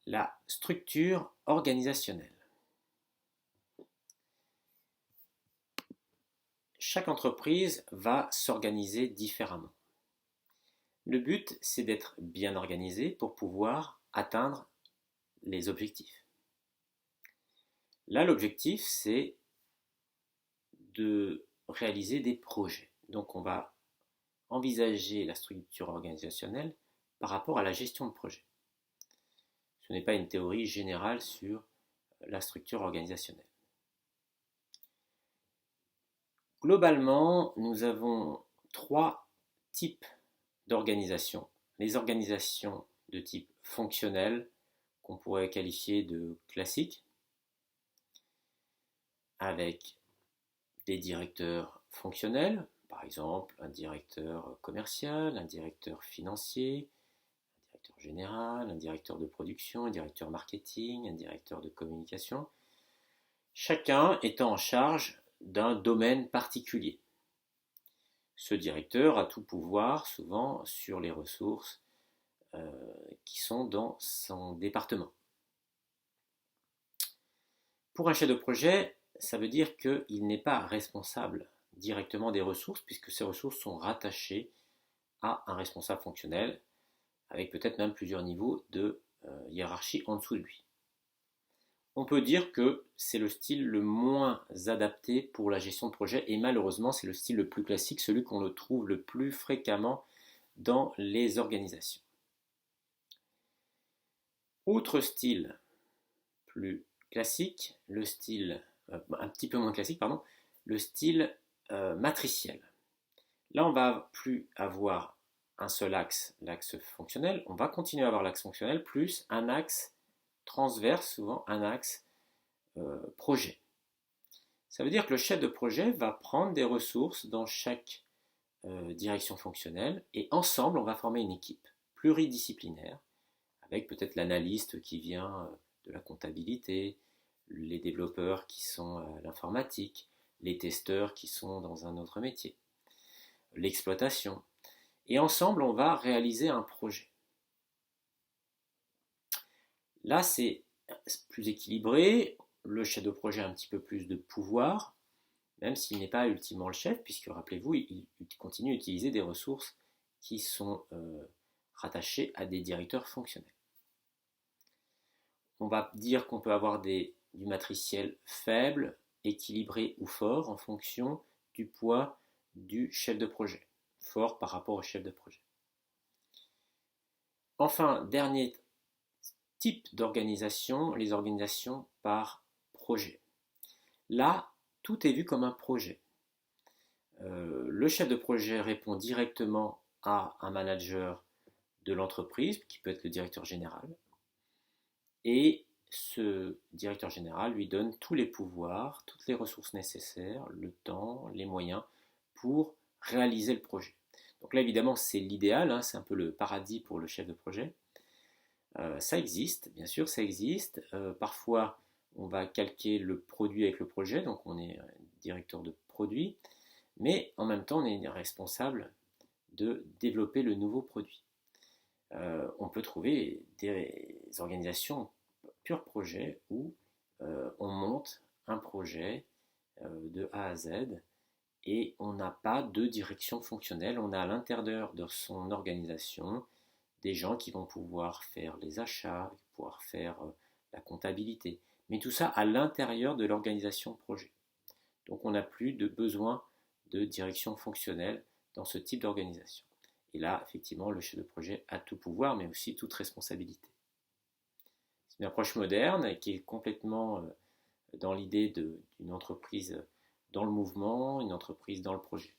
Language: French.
La structure organisationnelle. Chaque entreprise va s'organiser différemment. Le but, c'est d'être bien organisé pour pouvoir atteindre les objectifs. Là, l'objectif, c'est de réaliser des projets. Donc, on va envisager la structure organisationnelle par rapport à la gestion de projet. Ce n'est pas une théorie générale sur la structure organisationnelle. Globalement, nous avons trois types d'organisation. Les organisations de type fonctionnel, qu'on pourrait qualifier de classiques, avec des directeurs fonctionnels, par exemple un directeur commercial, un directeur financier, un directeur général, un directeur de production, un directeur marketing, un directeur de communication, chacun étant en charge d'un domaine particulier. Ce directeur a tout pouvoir souvent sur les ressources qui sont dans son département. Pour un chef de projet, ça veut dire qu'il n'est pas responsable directement des ressources, puisque ces ressources sont rattachées à un responsable fonctionnel, avec peut-être même plusieurs niveaux de hiérarchie en dessous de lui. On peut dire que c'est le style le moins adapté pour la gestion de projet, et malheureusement c'est le style le plus classique, celui qu'on le trouve le plus fréquemment dans les organisations. Autre style plus classique, le style un petit peu moins classique, pardon, le style matriciel. Là, on va plus avoir un seul axe, l'axe fonctionnel, on va continuer à avoir l'axe fonctionnel plus un axe transverse, souvent un axe projet. Ça veut dire que le chef de projet va prendre des ressources dans chaque direction fonctionnelle et ensemble, on va former une équipe pluridisciplinaire avec peut-être l'analyste qui vient de la comptabilité, les développeurs qui sont à l'informatique, les testeurs qui sont dans un autre métier, l'exploitation. Et ensemble, on va réaliser un projet. Là, c'est plus équilibré. Le chef de projet a un petit peu plus de pouvoir, même s'il n'est pas ultimement le chef, puisque rappelez-vous, il continue à utiliser des ressources qui sont rattachées à des directeurs fonctionnels. On va dire qu'on peut avoir du matriciel faible, équilibré ou fort en fonction du poids du chef de projet. Fort par rapport au chef de projet. Enfin, dernier type d'organisation, les organisations par projet. Là, tout est vu comme un projet. Le chef de projet répond directement à un manager de l'entreprise, qui peut être le directeur général, et ce directeur général lui donne tous les pouvoirs, toutes les ressources nécessaires, le temps, les moyens pour réaliser le projet. Donc là, évidemment, c'est l'idéal, hein, c'est un peu le paradis pour le chef de projet. Ça existe, bien sûr, ça existe. Parfois, on va calquer le produit avec le projet, donc on est directeur de produit, mais en même temps, on est responsable de développer le nouveau produit. On peut trouver des organisations pur projet où on monte un projet de A à Z et on n'a pas de direction fonctionnelle. On a à l'intérieur de son organisation des gens qui vont pouvoir faire les achats, pouvoir faire la comptabilité. Mais tout ça à l'intérieur de l'organisation projet. Donc on n'a plus de besoin de direction fonctionnelle dans ce type d'organisation. Et là, effectivement, le chef de projet a tout pouvoir, mais aussi toute responsabilité. C'est une approche moderne qui est complètement dans l'idée d'une entreprise dans le mouvement, une entreprise dans le projet.